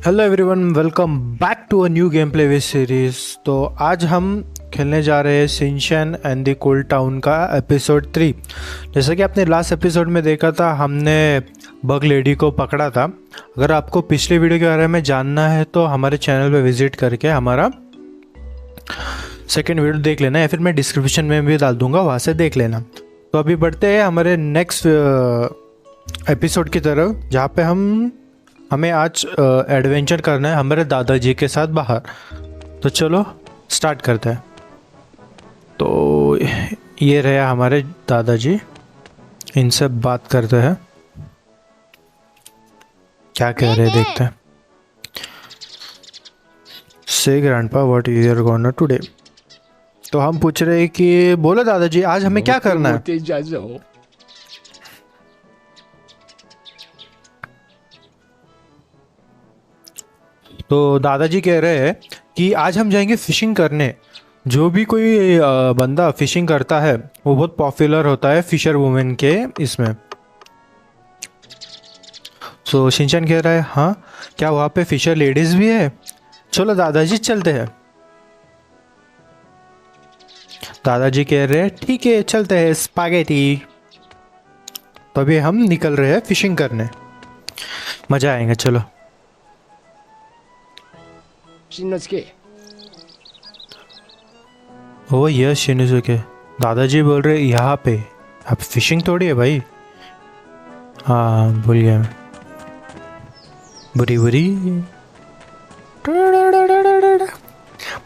Hello everyone, welcome back to a new game play with series. तो आज हम खेलने जा रहे हैं Shinchan and the cool town का एपिसोड 3। जैसा कि आपने लास्ट एपिसोड में देखा था, हमने बग लेडी को पकड़ा था। अगर आपको पिछले वीडियो के बारे में जानना है तो हमारे चैनल पे विजिट करके हमारा सेकेंड वीडियो देख लेना, या फिर मैं डिस्क्रिप्शन में भी डाल दूंगा, वहाँ से देख लेना। तो अभी बढ़ते हैं हमारे नेक्स्ट एपिसोड की तरफ, जहाँ पे हमें आज एडवेंचर करना है हमारे दादाजी के साथ बाहर। तो चलो स्टार्ट करते हैं। तो ये रहे हमारे दादाजी, इनसे बात करते हैं, क्या कह रहे हैं देखते हैं। से grandpa what is your gonna today. तो हम पूछ रहे हैं कि बोलो दादाजी, आज हमें क्या करना है। तो दादाजी कह रहे हैं कि आज हम जाएंगे फिशिंग करने। जो भी कोई बंदा फिशिंग करता है वो बहुत पॉपुलर होता है फिशर वुमेन के इसमें। तो शिनचैन कह रहा है हाँ, क्या वहाँ पे फिशर लेडीज भी है? चलो दादाजी चलते हैं। दादाजी कह रहे हैं ठीक है चलते हैं स्पैगेटी। तो अभी हम निकल रहे हैं फिशिंग करने, मजा आएगा। चलो ओ यस शिनोसुके, दादाजी बोल रहे यहाँ पे अब फिशिंग थोड़ी है भाई। हाँ भूल गया मैं, बुरी बुरी।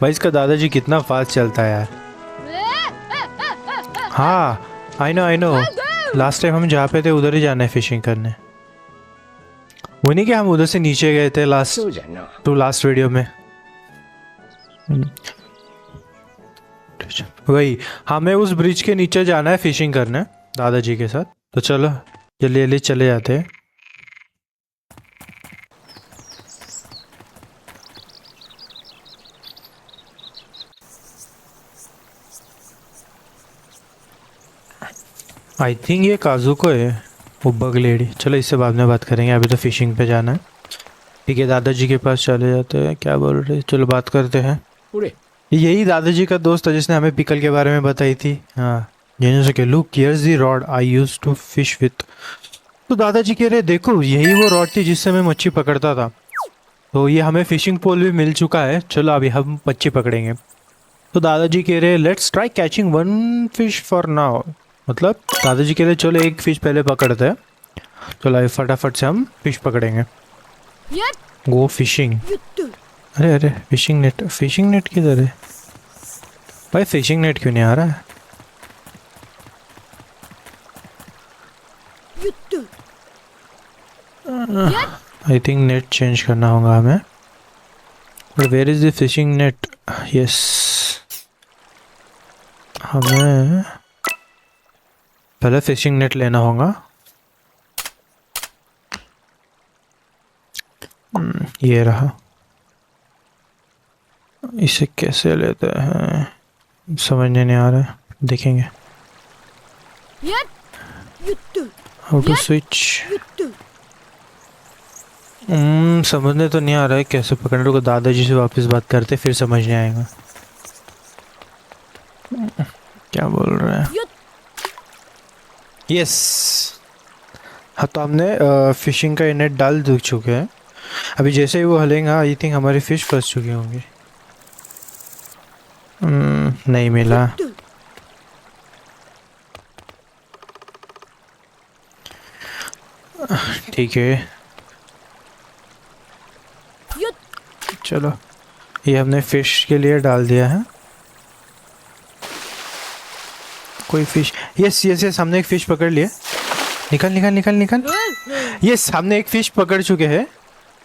भाई इसका दादाजी कितना फास्ट चलता है यार। हाँ आई नो, लास्ट टाइम हम जहाँ पे थे उधर ही जाना है फिशिंग करने। वो नहीं कि हम उधर से नीचे गए थे लास्ट वीडियो में। वही हमें उस ब्रिज के नीचे जाना है फिशिंग करने दादाजी के साथ। तो चलो जल्दी जल्दी चले जाते हैं। आई थिंक ये काजुको है, वो बग लेडी। चलो इससे बाद में बात करेंगे, अभी तो फिशिंग पे जाना है। ठीक है दादाजी के पास चले जाते हैं। क्या बोल रहे, चलो बात करते हैं। यही दादाजी का दोस्त है जिसने हमें पिकल के बारे में बताई थी। हाँ जिन्होंने look here's the rod I used to fish with. तो दादाजी कह रहे देखो यही वो रॉड थी जिससे मैं मच्छी पकड़ता था। तो ये हमें फिशिंग पोल भी मिल चुका है, चलो अभी हम मच्छी पकड़ेंगे। तो दादाजी कह रहे let's try catching one fish for now. मतलब दादाजी कह रहे चलो एक फिश पहले पकड़ते हैं। चलो अभी फटाफट से हम फिश पकड़ेंगे। गो फिशिंग। अरे अरे फिशिंग नेट किधर है भाई? फिशिंग नेट क्यों नहीं आ रहा है? आई थिंक नेट चेंज करना होगा हमें। But where is the fishing net? Yes, हमें पहले फिशिंग नेट लेना होगा। ये रहा। इसे कैसे लेते हैं समझने नहीं आ रहा है, देखेंगे। How to switch. समझने तो नहीं आ रहा है कैसे पकड़ने को। दादाजी से वापस बात करते फिर समझ नहीं आएगा। क्या बोल रहे हैं? यस हाँ, तो हमने फिशिंग का नेट डाल दे चुके हैं। अभी जैसे ही वो हलेंगे आई थिंक हमारी फिश फंस चुकी होंगी। नहीं मिला। ठीक है चलो, ये हमने फिश के लिए डाल दिया है। कोई फिश? यस हमने एक फिश पकड़ लिया। निकल। यस हमने एक फिश पकड़ चुके हैं।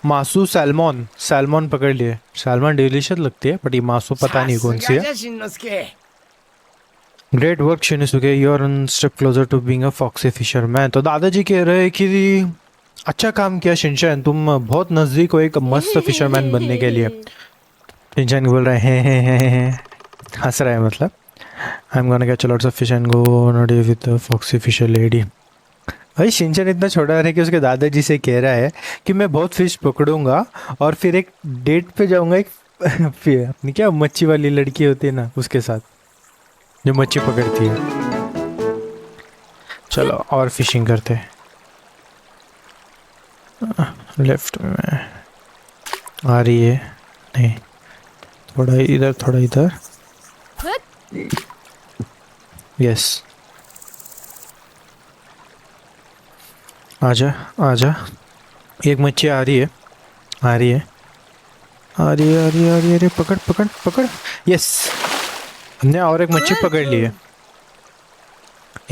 मासू सैल्मन पकड़ लिए। सैल्मन डिलीशियस लगती है बट ये मासू पता नहीं कौन सी है। Great work Shinosuke, you are one step closer to being a foxy fisherman. तो दादाजी कह रहे हैं कि अच्छा काम किया शिनचैन, तुम बहुत नजदीक हो एक मस्त फिशरमैन बनने के लिए। शिनचैन बोल रहे हैं हंस रहा है, मतलब I am gonna catch lots of fish and go on a day with a foxy fisher lady. भाई शिनचैन इतना छोटा है कि उसके दादाजी से कह रहा है कि मैं बहुत फिश पकड़ूंगा और फिर एक डेट पे जाऊंगा, एक फिर अपनी क्या मच्छी वाली लड़की होती है ना उसके साथ, जो मच्छी पकड़ती है। चलो और फिशिंग करते हैं। लेफ्ट में आ रही है, नहीं थोड़ा इधर थोड़ा इधर, यस आजा आजा। एक मच्छी आ रही है आ रही है आ रही है आ रही है आ रही है, अरे पकड़ पकड़ पकड़, यस हमने और एक मच्छी पकड़ ली है।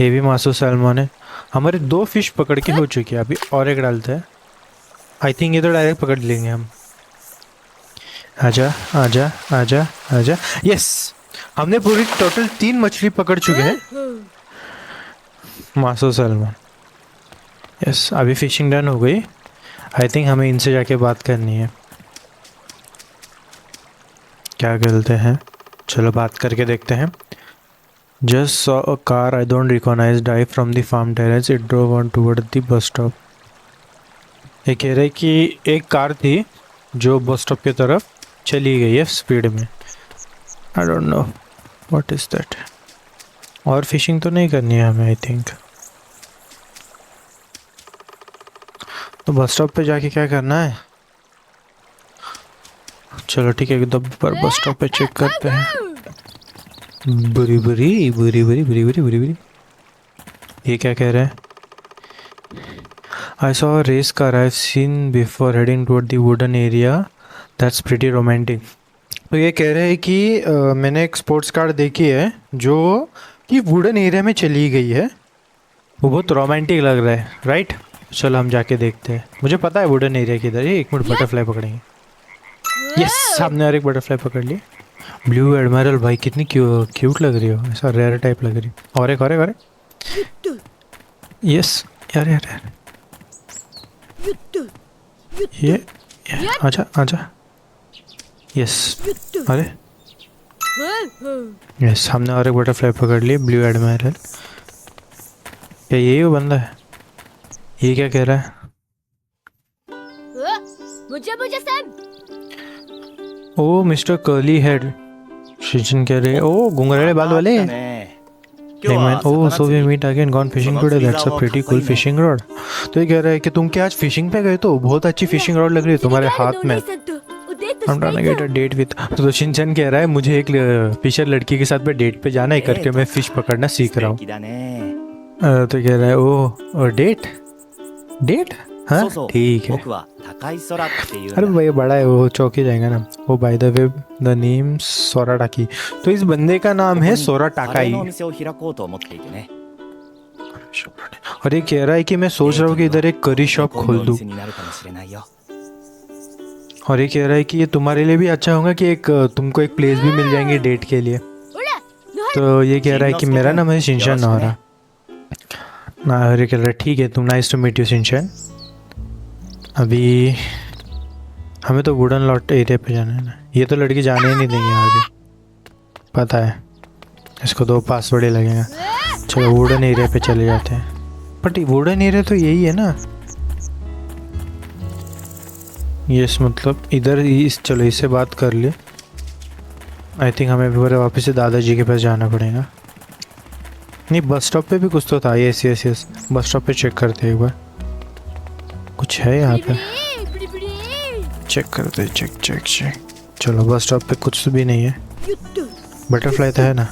ये भी मासू सैल्मन है। हमारे 2 फिश पकड़ के हो चुकी है, अभी और एक डालते हैं। आई थिंक ये तो डायरेक्ट पकड़ लेंगे हम। आजा आजा आजा आजा, यस हमने पूरी टोटल 3 मछली पकड़ चुके हैं मासू सैल्मन। यस अभी फिशिंग डन हो गई। आई थिंक हमें इनसे जाके बात करनी है, क्या कहते हैं, चलो बात करके देखते हैं। Just saw a car I don't recognise drive from the farm terrace, it drove on toward the bus stop. ये कह रहे कि एक कार थी जो बस स्टॉप की तरफ चली गई है स्पीड में। I don't know what is that. और फिशिंग तो नहीं करनी है हमें आई थिंक। तो बस स्टॉप पे जाके क्या करना है, चलो ठीक है एकदम पर बस स्टॉप पे चेक करते हैं। बुरी बुरी बुरी बुरी बुरी बुरी बुरी बुरी, ये क्या कह रहा है। I saw a race car I've seen before heading toward the wooden area. That's pretty romantic. तो ये कह रहे हैं कि मैंने एक स्पोर्ट्स कार देखी है जो कि वुडन एरिया में चली गई है, वो बहुत रोमांटिक लग रहा है, राइट। चलो हम जाके देखते हैं। मुझे पता है वुडन एरिया किधर है। एक मिनट बटरफ्लाई पकड़ेंगे। यस सामने और एक बटरफ्लाई पकड़ ली। ब्लू एडमायरल, भाई कितनी क्यूट लग रही हो, ऐसा रेयर टाइप लग रही। और एक और एक और एक, यस यार यार यार, ये आजा आजा, यस अरे यस हमने और एक बटरफ्लाई पकड़ ली ब्लू एडमायरल। क्या यही वो बंदा है? ये क्या कह रहा है? ओ मिस्टर कर्ली हेड, शिजन कह रहे, ओ घुंघराले बाल वाले। Oh, so we meet again. Gone fishing today. That's a pretty cool fishing rod. तो ये कह रहा है कि तुम क्या आज फिशिंग पे गए? तो बहुत अच्छी फिशिंग रॉड लग रही है तुम्हारे हाथ में। I'm trying to get a date with. तो शिनचैन कह रहा है मुझे एक फिशर लड़की के साथ में डेट पे जाना है करके मैं फिश पकड़ना सीख रहा हूँ। तो कह रहा है ओ डेट डेट, हाँ ठीक है। अरे भाई बड़ा है वो, चौकी जाएगा ना वो। By the way the name Sora Taki, तो इस बंदे का नाम है सोरा टाकाई। और ये कह रहा है कि मैं सोच रहा हूँ कि इधर एक करी शॉप खोल दूँ। और ये कह रहा है कि ये तुम्हारे लिए भी अच्छा होगा कि एक तुमको एक प्लेस भी मिल जाएंगी डेट के लिए। तो ये कह रहा है कि मेरा नाम है शिनचैन नोहरा ना। ये कह रहा है ठीक है, तुम nice to meet you Shinchan. अभी हमें तो वुडन लॉट एरिया पे जाना है ना। ये तो लड़की जाने ही नहीं देंगे आगे, पता है इसको 2 पासवर्ड ही लगेगा। चलो वुडन एरिया पे चले जाते हैं। बट वुडन एरिया तो यही है ना, यस मतलब इधर इस, चलो इससे बात कर ले। आई थिंक हमें फिर वापस से दादाजी के पास जाना पड़ेगा। नहीं बस स्टॉप पे भी कुछ तो था। Yes yes yes bus stop पे चेक करते हैं एक बार, कुछ है यहाँ पे, चेक करते चेक चेक चेक। चलो बस स्टॉप पे कुछ भी नहीं है। बटरफ्लाई तो है ना,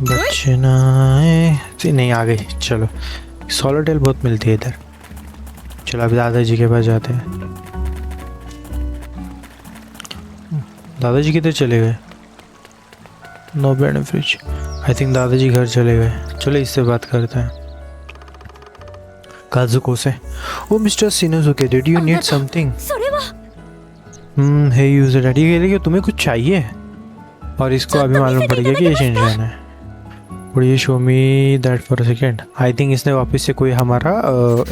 बचना है नहीं, आ गई। चलो सोलोटेल बहुत मिलती है इधर। चलो अभी दादाजी के पास जाते हैं। दादाजी किधर चले गए? No benefit. आई थिंक दादाजी घर चले गए। चलो इससे बात करते हैं काजुको से। Oh mister Shinosuke, did you need something? Hey user daddy कह रहे कि तुम्हें कुछ चाहिए, और इसको अभी मालूम पड़ गया कि ये शिनचैन है। ये show me that for a second. I think इसने वापस से कोई हमारा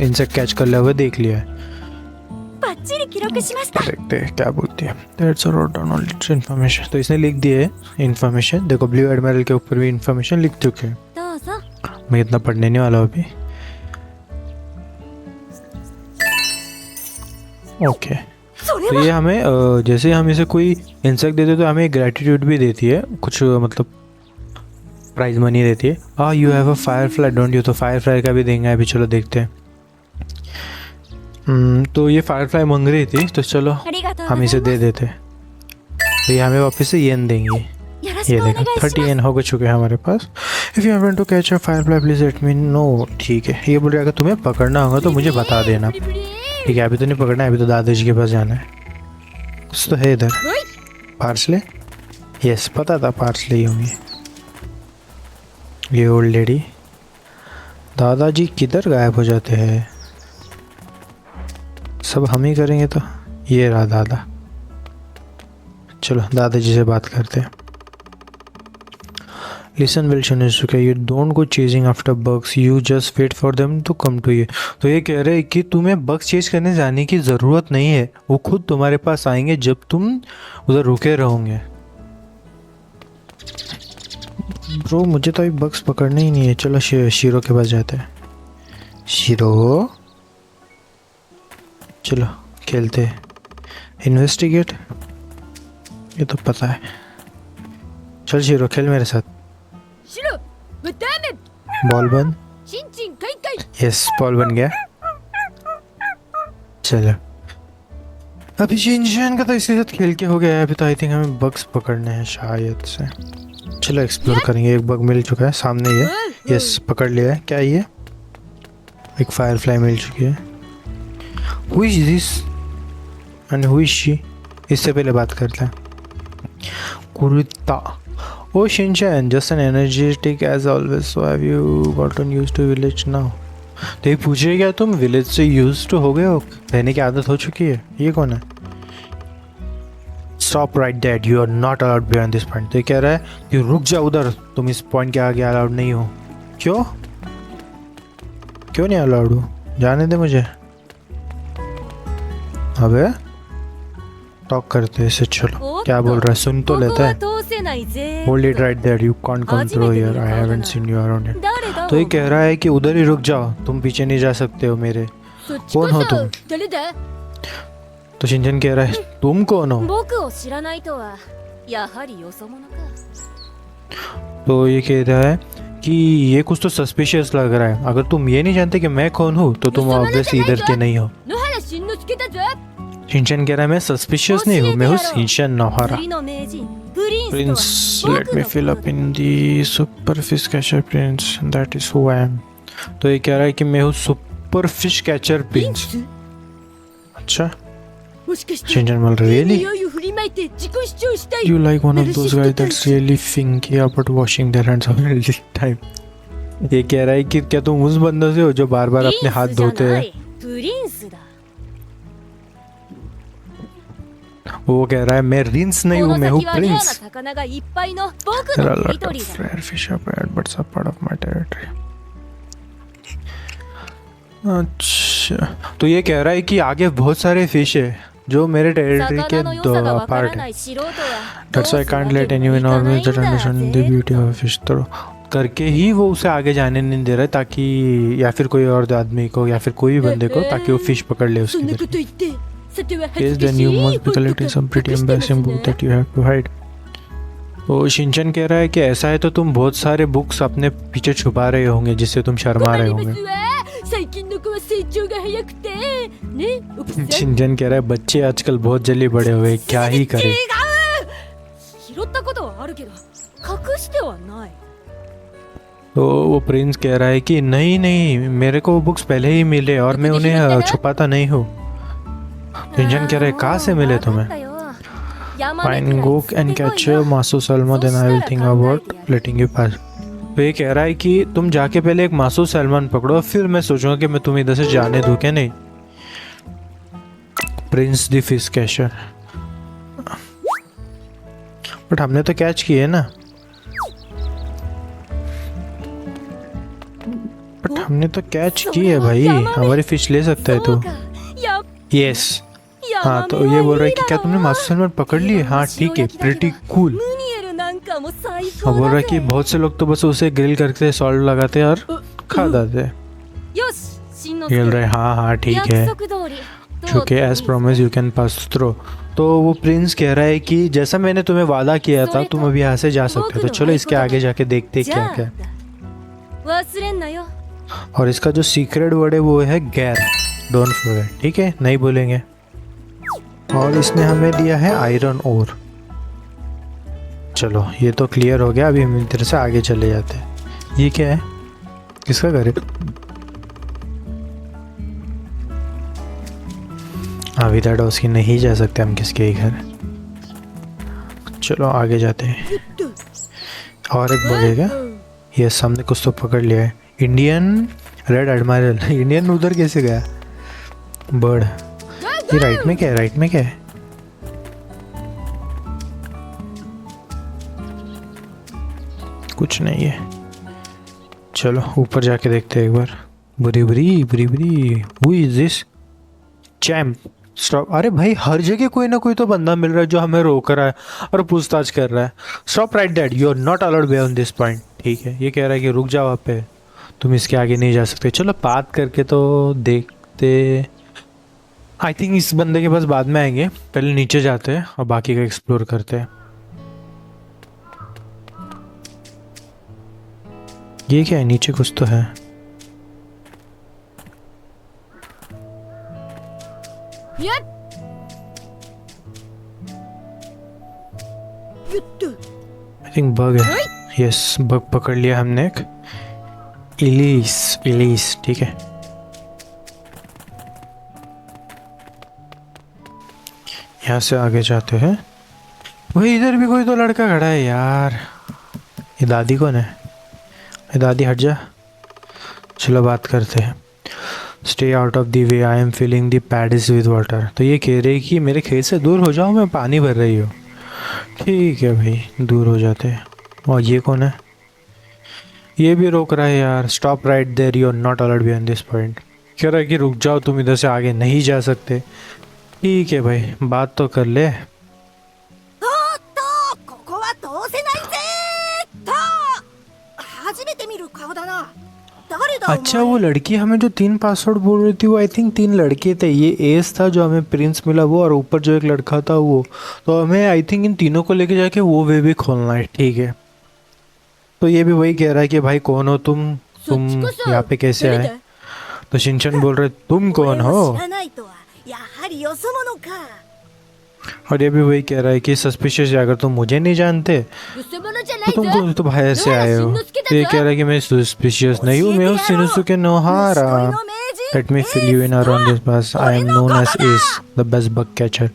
इंसेक्ट कैच कर लिया हुआ देख लिया है। देखते हैं क्या बोलती है। That's wrote down all it's information. तो इसने लिख दिया है इन्फॉर्मेशन। देखो ब्लू एडमिरल के ऊपर भी इन्फॉर्मेशन लिख चुके हैं। मैं इतना पढ़ने नहीं वाला हूँ अभी। ओके तो ये हमें जैसे हम इसे कोई इंसेक्ट देते तो हमें ग्रेटिट्यूड भी देती है, कुछ मतलब प्राइज मनी देती है। You have a Firefly don't you, तो फायरफ्लाई का भी देंगे अभी, चलो देखते हैं। तो ये फायरफ्लाई मांग रही थी तो चलो हम इसे दे देते। तो ये हमें वापस से येन देंगी। ये देखो 30 येन हो चुके हैं हमारे पास। If you want to catch a firefly please let me know. ठीक है, ये बोल रहा है अगर तुम्हें पकड़ना होगा तो मुझे बता देना। ठीक है, अभी तो नहीं पकड़ना है, अभी तो दादाजी के पास जाना है। कुछ तो है इधर। पार्सले, यस पता था पार्सले ही होंगे। ये ओल्ड लेडी, दादाजी किधर गायब हो जाते हैं, सब हम ही करेंगे तो। ये रहा दादा, चलो दादाजी से बात करते हैं। Listen will Shinosuke, you don't go chasing after bugs, you just wait for them to come to you. तो ये कह रहे हैं कि तुम्हें बग्स चेज करने जाने की ज़रूरत नहीं है, वो खुद तुम्हारे पास आएंगे जब तुम उधर रुके रहोगे। ब्रो मुझे तो अभी बग्स पकड़ने ही नहीं है। चलो शीरो के पास जाते हैं। शीरो चलो खेलते हैं। इन्वेस्टिगेट, ये तो पता है। चल शीरो खेल मेरे साथ। बॉल बन, यस बॉल बन गया। चलो अभी शिनचैन का तो इसके साथ खेल के हो गया है। अभी तो आई थिंक हमें बग्स पकड़ने हैं शायद से। चलो एक्सप्लोर करेंगे। एक बग मिल चुका है सामने, ये यस पकड़ लिया है। क्या ये, एक फायरफ्लाई मिल चुकी है। Who is this and who is she, इससे पहले बात करते हैं। कुरुता, oh Shinchan just an energetic as always, so have you gotten used to village now. तो ये पूछे क्या तुम विलेज से यूज्ड टू हो गए हो, रहने की आदत हो चुकी है। ये कौन है? Stop right that, you are not allowed beyond this point. तो ये कह रहा है कि रुक जाओ उधर, तुम इस पॉइंट के आगे अलाउड नहीं हो। क्यों क्यों नहीं अलाउड हो, जाने दे मुझे। अबे टॉक करते हैं इसे। चलो क्या बोल रहा है, सुन तो लेता है। Hold it right there, you can't come through here, I haven't seen you around here. तो ये कह रहा है कि उधर ही रुक जाओ, तुम पीछे नहीं जा सकते हो मेरे। कौन हो तुम? तो शिनचैन कह रहा है तुम कौन हो? तो ये कह रहा है कि ये कुछ तो सस्पिशियस लग रहा है। अगर तुम ये नहीं जानते कि मैं कौन हूँ तो तुम ऑब्वियसली इधर के नहीं हो। शिनचैन कह रहा है मैं सस्पिशियस नहीं हूँ, मैं हूँ Shinchan Nohara. Prince let me fill up in the super fish catcher prince, that is who I am. तो ये कह रहा है कि मैं हूँ सुपर फिश कैचर प्रिंस। अच्छा शिनचैन बोल रहा है really you like one of those guys that's really finky about washing their hands all the time। ये कह रहा है कि क्या तुम उस बंदों से हो जो बार बार अपने हाथ धोते हैं। वो कह रहा है मैं रिंस नहीं हूँ, मैं हूँ Prince. There are a lot of rare fish up ahead, but it's a part of my territory। अच्छा तो ये कह रहा है कि आगे बहुत सारे फिश है जो मेरे टेरिटरी के दो पार्ट है। That's why I can't let anyone or me that understand the beauty of a fish। तो करके ही वो उसे आगे जाने नहीं दे रहा है, ताकि या फिर कोई और आदमी को या फिर कोई भी बंदे को, ताकि वो फिश पकड़ ले उसकी तरफ। Yes, then you must be collecting some pretty embarrassing book that you have to hide। तो शिनचैन कह रहा है कि ऐसा है तो तुम बहुत सारे बुक्स अपने पीछे छुपा रहे होंगे जिससे तुम शर्मा रहे होंगे। शिनचैन कह रहा है बच्चे आजकल बहुत जल्दी बड़े हुए, क्या ही करे। तो वो प्रिंस कह रहा है कि नहीं नहीं, मेरे को वो बुक्स पहले ही मिले और मैं उन्हें छुपाता नहीं हूँ। शिनचैन कह रहा है कहाँ से मिले तुम्हें? Fine, go and catch Masu Salman, then I will think about letting you pass। तो ये कह रहा है कि तुम जाके पहले एक मासू सलमान पकड़ो, फिर मैं सोचूंगा कि मैं तुम्हें इधर से जाने दूं क्या नहीं। Prince the fish catcher, but हमने तो कैच किए ना, बट हमने तो कैच की है भाई, हमारी फिश ले सकता है तू। यस हाँ, तो ये बोल रहा है कि क्या तुमने मासू सलमान पकड़ लिए? हाँ ठीक है, प्रिटी कूल। और बोल रहा है कि बहुत से लोग तो बस उसे ग्रिल करके सॉल्ट लगाते हैं और खा जाते। बोल रहे हाँ हाँ ठीक है, क्योंकि as promise you can pass through. तो वो प्रिंस कह रहा है कि जैसा मैंने तुम्हें वादा किया था तुम अभी यहाँ से जा सकते हो, तो चलो इसके आगे जाके देखते क्या क्या। और इसका जो सीक्रेट वर्ड है वो है गैर, डोंट फॉरगेट, ठीक है, नहीं भूलेंगे। और इसने हमें दिया है आयरन ओर। चलो ये तो क्लियर हो गया, अभी हम इधर से आगे चले जाते हैं। ये क्या है, किसका घर है? विदाउट उसकी नहीं जा सकते हम किसके ही घर। चलो आगे जाते हैं। और एक बगेगा, ये सामने कुछ तो पकड़ लिया है, इंडियन रेड एडमायरल। इंडियन उधर कैसे गया? बर्ड। ये राइट में क्या है, राइट में क्या है? कुछ नहीं है। चलो ऊपर जाके देखते हैं एक बार। बुरी बुरी बुरी बुरी, who is this champ? Stop. अरे भाई हर जगह कोई ना कोई तो बंदा मिल रहा है जो हमें रोक रहा है और पूछताछ कर रहा है। Stop right that, you are not allowed beyond this point. ठीक है, ये कह रहा है कि रुक जाओ, आप पे तुम इसके आगे नहीं जा सकते। चलो बात करके तो देखते। आई थिंक इस बंदे के पास बाद में आएंगे, पहले नीचे जाते हैं और बाकी का एक्सप्लोर करते हैं। ये क्या है, नीचे कुछ तो है। आई थिंक बग है। यस, बग पकड़ लिया हमने एक। इलीस, इलीस, ठीक है। यहाँ से आगे जाते हैं। वही इधर भी कोई तो लड़का खड़ा है यार। ये दादी कौन है? ये दादी हट जा। चलो बात करते हैं। Stay out of the way, I am filling the paddies with water. तो ये कह रही कि मेरे खेत से दूर हो जाओ, मैं पानी भर रही हूँ। ठीक है भाई, दूर हो जाते हैं। और ये कौन है? ये भी रोक रहा है यार। Stop right there, you are not allowed beyond this point. कह रहा है कि रुक जाओ, तुम इधर से आगे नहीं जा सकते। ठीक है भाई, बात तो कर ले। अच्छा, वो लड़की हमें जो 3 पासवर्ड बोल रही थी वो आई थिंक 3 लड़के थे। ये एस था जो हमें प्रिंस मिला वो, और ऊपर जो एक लड़का था वो। तो हमें आई थिंक इन तीनों को लेके जाके वो वे भी खोलना है। ठीक है, तो ये भी वही कह रहा है कि भाई कौन हो तुम यहाँ पे कैसे आए? तो शिनचैन बोल रहे तुम कौन हो? और ये भी वही कह रहा है कि सस्पिशियस है, अगर तुम मुझे नहीं जानते तो तुम तो भाई से आए हो। तो ये कह रहा है कि मैं सस्पिशियस नहीं हूँ, मैं हूँ Shinosuke Nohara. Let me fill you in around this bus, I am known as as the best bug catcher.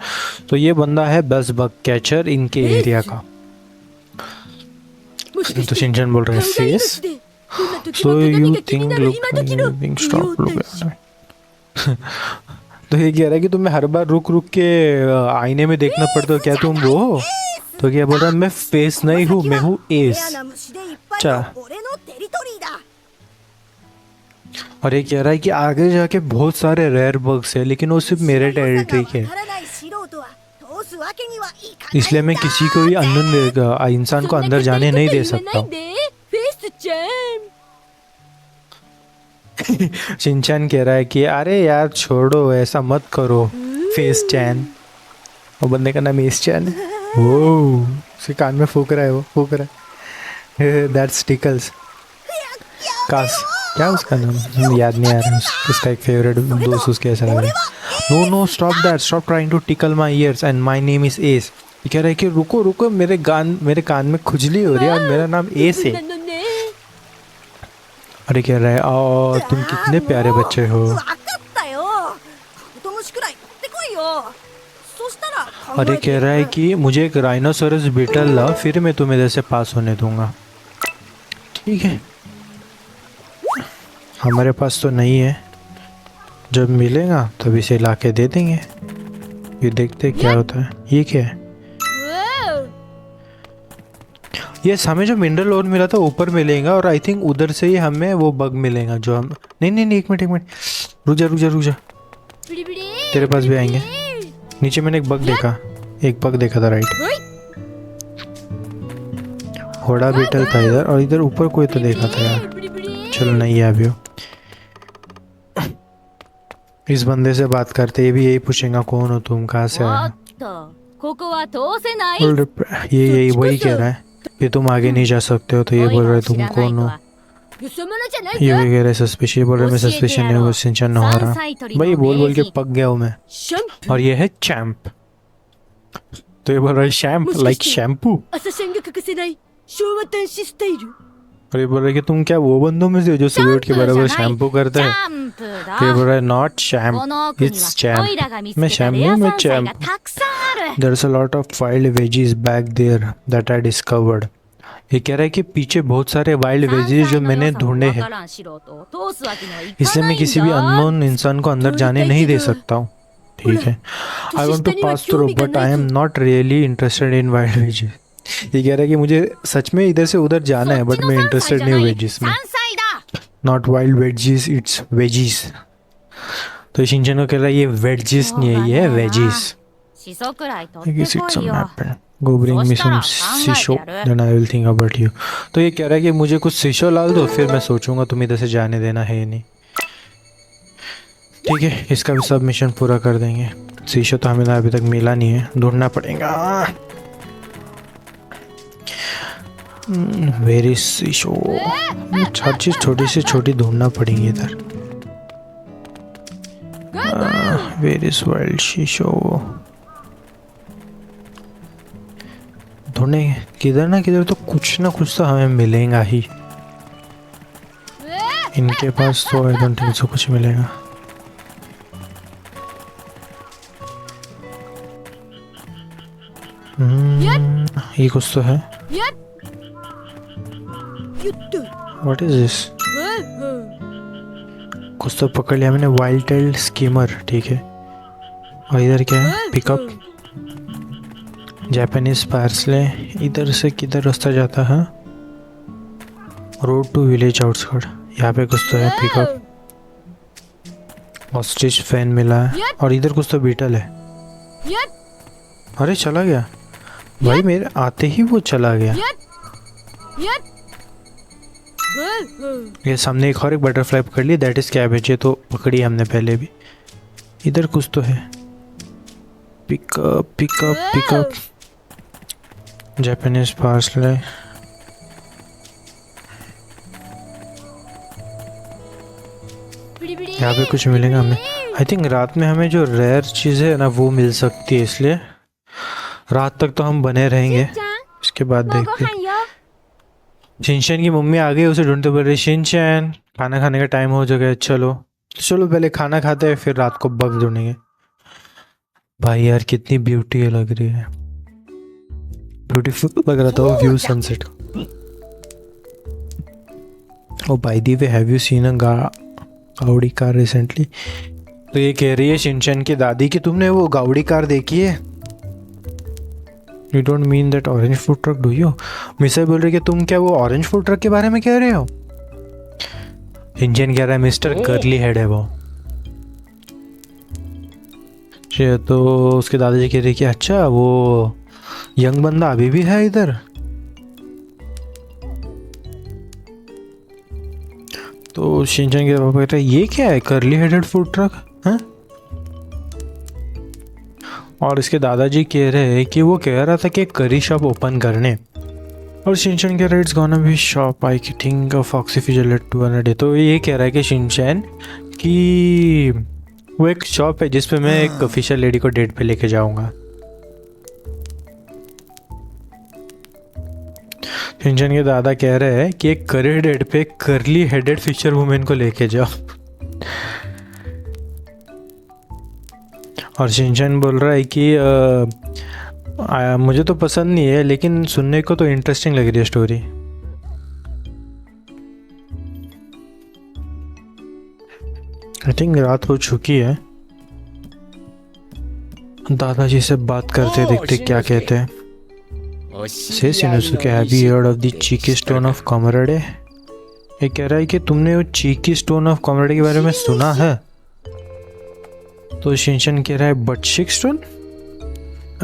तो ये बंदा है बेस्ट बग कैचर इनके एरिया का। तो शिनचैन बोल रहे हैं face, so you think look being stop look. तो ये कह रहा है कि तुम्हें हर बार रुक रुक के आईने में देखना पड़ता है, क्या तुम वो हो? तो क्या बोल रहा है, मैं फेस नहीं हूँ, मैं हूँ एस। अच्छा, और ये कह रहा है कि आगे जाके बहुत सारे रेयर बग्स है, लेकिन वो सिर्फ मेरे टेरिटरी के, इसलिए मैं किसी को भी अननोन इंसान को अंदर जाने नहीं दे सकता। शिनचैन कह रहा है कि अरे यार छोड़ो, ऐसा मत करो फेस चैन। वो बंदे का नाम एस चैन है। वो उसके कान में फूक रहा है, वो फूक रहा है। दैट्स टिकल्स कास, क्या उसका नाम याद नहीं आ रहा। उसका एक फेवरेट दोस्त उसके ऐसा लग रहा है। No no stop that, stop trying to tickle my ears and my name is S. कह रहा है कि रुको रुको, मेरे कान में खुजली हो रही है और मेरा नाम एस है। अरे कह रहा है और तुम कितने प्यारे बच्चे हो। अरे कह रहा है कि मुझे एक राइनोसोरस बीटल ला, फिर मैं तुम्हें इधर से पास होने दूंगा। ठीक है, हमारे पास तो नहीं है, जब मिलेगा तब इसे ला के दे देंगे। ये देखते क्या होता है। ये क्या है? ये हमें जो मिनरल और मिला था ऊपर मिलेगा, और आई थिंक उधर से ही हमें वो बग मिलेगा जो हम नहीं एक मिनट रुक जा तेरे पास भी आएंगे। नीचे मैंने एक बग देखा था राइट। घोड़ा बीटल था इधर, और इधर ऊपर कोई तो देखा था यार। चलो नहीं है अभी। इस बंदे से बात करते, ये भी यही पूछेगा कौन हो तुम, कहाँ से आए। ये यही वही कह रहा है कि तुम आगे नहीं जा सकते हो, तो ये बोल रहे तुम कौन हो। ये भी कह रहे सस्पिशियस, बोल रहे मैं सस्पिशियस नहीं हूँ, सिंचन हो रहा भाई, बोल बोल के पक गया हूँ मैं। और ये है चैंप, तो ये बोल रहा है शैम्प लाइक शैम्पू। और ये बोल रहा है कि तुम क्या वो बंदों में से हो जो सुबह उठ के बराबर शैम्पू करते हैं। ये बोल रहा है नॉट शैम्प, इट्स चैम्प। मैं शैम्प नहीं, मैं champ. There's a lot of wild veggies back there that I discovered. ये कह रहा है कि पीछे बहुत सारे वाइल्ड वेजीज जो मैंने ढूंढे हैं, इसलिए मैं किसी भी अननोन इंसान को अंदर जाने नहीं दे सकता हूँ। ठीक है, I want to pass through but I am not really interested in wild veggies. ये कह रहा है कि मुझे सच में इधर से उधर जाना है, बट मैं इंटरेस्टेड नहीं हूँ वेजीज में। Not wild veggies, it's veggies. तो शिनचैन को कह रहा है ये वेजीज नहीं है, ये है veggies. Go bring me some shisho, then I will think about you. तो ये कह रहा है कि मुझे कुछ शीशो ला दो, फिर मैं सोचूंगा तुम इधर से जाने देना है या नहीं। ठीक है, इसका भी सब मिशन पूरा कर देंगे। शीशो तो हमें अभी तक मिला नहीं है, ढूंढना पड़ेगा। वेरी शीशो, हर चीज छोटी से छोटी ढूंढना पड़ेगी इधर। वेरी वाइल्ड शीशो ढूंढे किधर ना किधर तो कुछ ना कुछ तो हमें मिलेगा ही। इनके पास तो आई डोंट थिंक सो कुछ मिलेगा। ये कुछ तो है। What is this? कुछ तो पकड़ लिया मैंने, वाइल्ड टेल्ड स्कीमर। ठीक है, और इधर क्या है? Pick up Japanese parsley. इधर से किधर रास्ता जाता है? Road to village outskirt. यहाँ पे कुछ तो है, पिकअप। ऑस्ट्रिच फैन मिला है, और इधर कुछ तो बीटल है। अरे चला गया भाई, मेरे आते ही वो चला गया। ये सामने एक और एक बटरफ्लाई पकड़ ली, दैट इज कैबेज। ये तो पकड़ी हमने पहले भी। इधर कुछ तो है, pickup pickup pickup. Japanese parsley. यहाँ पे कुछ मिलेगा हमें। आई थिंक रात में हमें जो रेयर चीज़ है ना वो मिल सकती है, इसलिए रात तक तो हम बने रहेंगे। इसके बाद देखते हैं। शिनचैन की मम्मी आ गई, उसे ढूंढते बोल रही शिनचैन खाना खाने का टाइम हो जाएगा, चलो चलो पहले खाना खाते हैं, फिर रात को बग ढूंढेंगे। भाई यार कितनी ब्यूटी लग रही है, ब्यूटीफुल लग रहा था वो view sunset. Oh by the way, have you seen a gaudy car recently? तो ये कह रही है शिनचैन की दादी कि तुमने वो गाउडी कार देखी है। You don't mean that orange food truck do you? मिसाई बोल रही है कि तुम क्या वो ऑरेंज फूड ट्रक के बारे में कह रहे हो? शिनचैन कह रहा है मिस्टर कर्ली हेड है वो। तो उसके दादाजी कह रही कि अच्छा वो यंग बंदा अभी भी है इधर। तो शिनचैन के पापा कहते हैं ये क्या है, कर्ली हेडेड फूड ट्रक है? और इसके दादाजी कह रहे हैं कि वो कह रहा था कि करी शॉप ओपन करने, और शिनचैन कह रहा है it's gonna be shop I think foxy fish late 200 day. तो ये कह रहा है कि शिनचैन कि वो एक शॉप है जिसपे मैं एक फिशर लेडी को डेट पे लेके जाऊंगा। शिनचैन के दादा कह रहे हैं कि एक करियर डेट पे कर्ली हेडेड फिशर वुमेन को लेके जाओ। और शिनचैन बोल रहा है कि मुझे तो पसंद नहीं है, लेकिन सुनने को तो इंटरेस्टिंग लग रही है स्टोरी। आई थिंक रात हो चुकी है। दादाजी से बात करते देखते क्या कहते हैं। Say Shinosuke, have you heard of the cheeky stone of comrade? ये कह रहा है कि तुमने वो चीकी स्टोन ऑफ कॉमरेडे के बारे में सुना है? तो शिनचैन कह रहा है बटशिक स्टोन।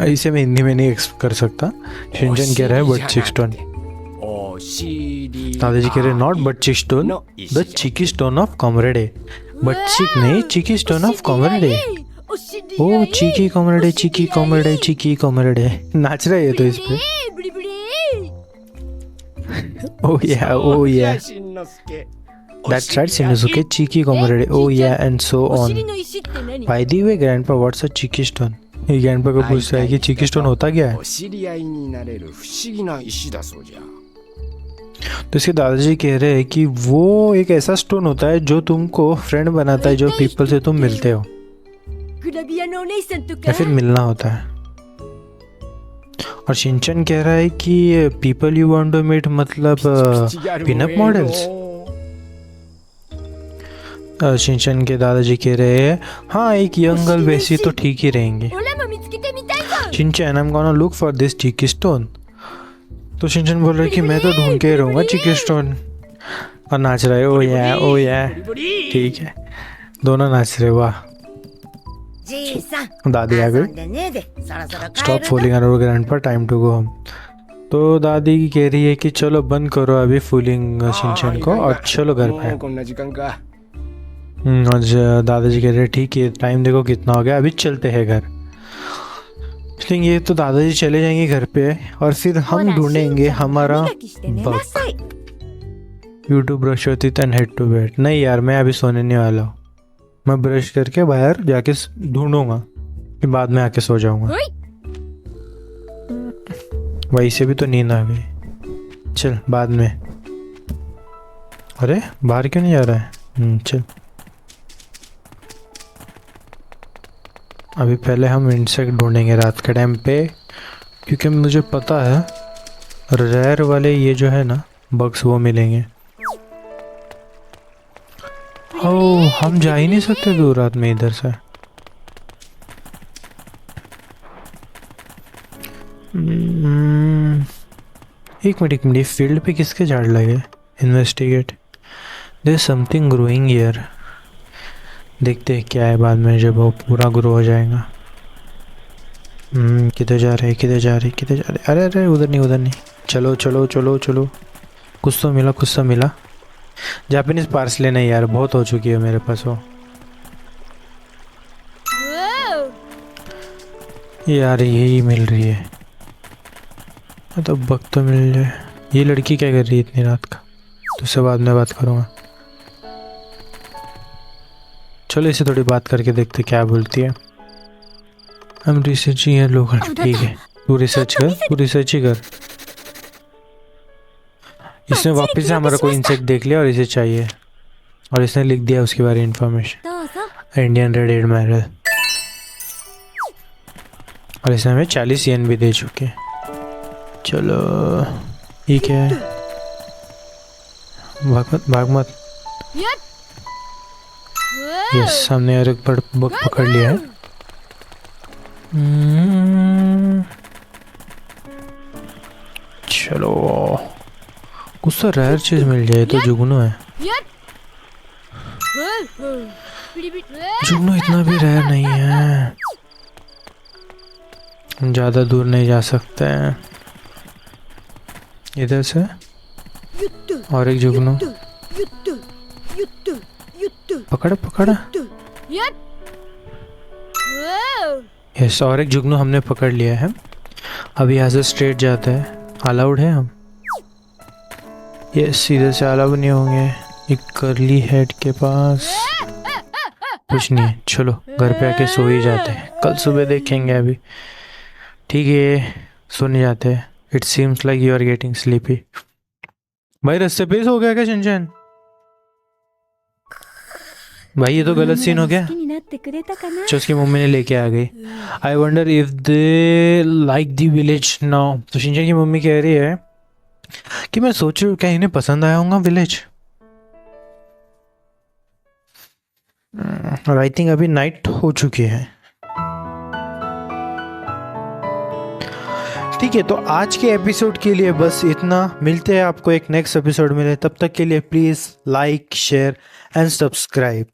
इसे मैं हिंदी में नहीं कर सकता। शिनचैन कह रहा है बटशिक स्टोन। दादाजी कह रहे नॉट बच्चिक stone, the cheeky stone of comrade. बच्चिक नहीं, cheeky stone of comrade. Oh cheeky comrade, cheeky comrade, cheeky comrade. नाच रहा है ये तो इस पे। Oh yeah, oh yeah. That's right, Shinosuke. Cheeky comrade. Oh yeah, and so on. By the way, Grandpa, what's a cheeky stone? ये Grandpa को पूछता है कि cheeky stone होता क्या है? तो इसके दादाजी कह रहे हैं कि वो एक ऐसा स्टोन होता है जो तुमको फ्रेंड बनाता है, जो पीपल से तुम मिलते हो या फिर मिलना होता है। और शिनचैन कह रहा है कि people you want to meet मतलब पिनअप मॉडल्स। शिनचैन के दादाजी कह रहे हैं हाँ एक यंग गर्ल वैसी तो ठीक ही रहेंगी। Shinchan I am gonna look for this cheeky stone. तो शिनचैन बोल रहा है कि मैं तो ढूंढ के रहूंगा चीकी स्टोन। और नाच रहे ओ या ठीक है, दोनों नाच रहे। वाह, दादी आ गई। Stop fooling around grandpa, time to go home. तो दादी कह रही है कि चलो बंद करो अभी फूलिंग शिनचैन को और चलो घर पे। और दादाजी कह रहे हैं ठीक है, टाइम देखो कितना हो गया, अभी चलते हैं घर। इसलिए ये तो दादाजी चले जाएंगे घर पे और फिर हम ढूंढेंगे हमारा bug. You two brush your teeth and head to bed. नहीं यार, मैं अभी सोने नहीं वाला हूँ, मैं ब्रश करके बाहर जाके ढूंढूंगा, फिर बाद में आके सो जाऊंगा। वही से भी तो नींद आ गई, चल बाद में। अरे बाहर क्यों नहीं जा रहा है? चल अभी पहले हम इंसेक्ट ढूंढेंगे रात के टाइम पे, क्योंकि मुझे पता है रेयर वाले ये जो है ना बग्स वो मिलेंगे। ओह हम जा ही नहीं सकते दूर रात में इधर से। एक मिनट, फील्ड पे किसके झाड़ लगे? Investigate, there something growing here. देखते हैं क्या है बाद में जब वो पूरा ग्रो हो जाएगा। किधर जा रहे, किधर जा रहे, किधर जा रहे? अरे अरे उधर नहीं, चलो चलो चलो चलो। कुछ तो मिला। जापानीज पार्स लेना यार, बहुत हो चुकी है मेरे पास वो। यार यही मिल रही है तो वक्त तो मिल जाए। ये लड़की क्या कर रही है इतनी रात का? तो उससे बाद में बात करूँगा। चलो इसे थोड़ी बात करके देखते क्या बोलती है। हम रिसर्च ही है लोग। ठीक है तू रिसर्च ही कर। इसने वापस से हमारा कोई इंसेक्ट देख लिया और इसे चाहिए, और इसने लिख दिया उसके बारे में इंफॉर्मेशन, इंडियन रेड एडमायरल। और इसने हमें 40 येन भी दे चुके। चलो ठीक है, भाग मत। यस हमने और एक बग पकड़ लिया है। चलो कुछ तो रेयर चीज मिल जाए। तो जुगनू है, जुगनू इतना भी रेयर नहीं है, ज्यादा दूर नहीं जा सकते हैं। इधर से और एक जुगनू पकड़। यस और एक जुगनू हमने पकड़ लिया है। अब यहाँ से स्ट्रेट जाते हैं। अलाउड है हम? यस सीधे से अलाउड नहीं होंगे। एक करली हेड के पास कुछ नहीं है। चलो घर पे आके सो ही जाते हैं, कल सुबह देखेंगे। अभी ठीक है सोने जाते हैं। It seems like you are getting sleepy. भाई रास्ते पे हो गया क्या शिनचैन? भाई ये तो गलत सीन हो गया जो उसकी मम्मी ने लेके आ गई। I wonder if they like the village now. तो शिनचैन की मम्मी कह रही है कि मैं सोचूं क्या इन्हें पसंद आया होगा विलेज। और आई थिंक अभी नाइट हो चुकी है। ठीक है तो आज के एपिसोड के लिए बस इतना। मिलते हैं आपको एक नेक्स्ट एपिसोड में। तब तक के लिए please like share and subscribe.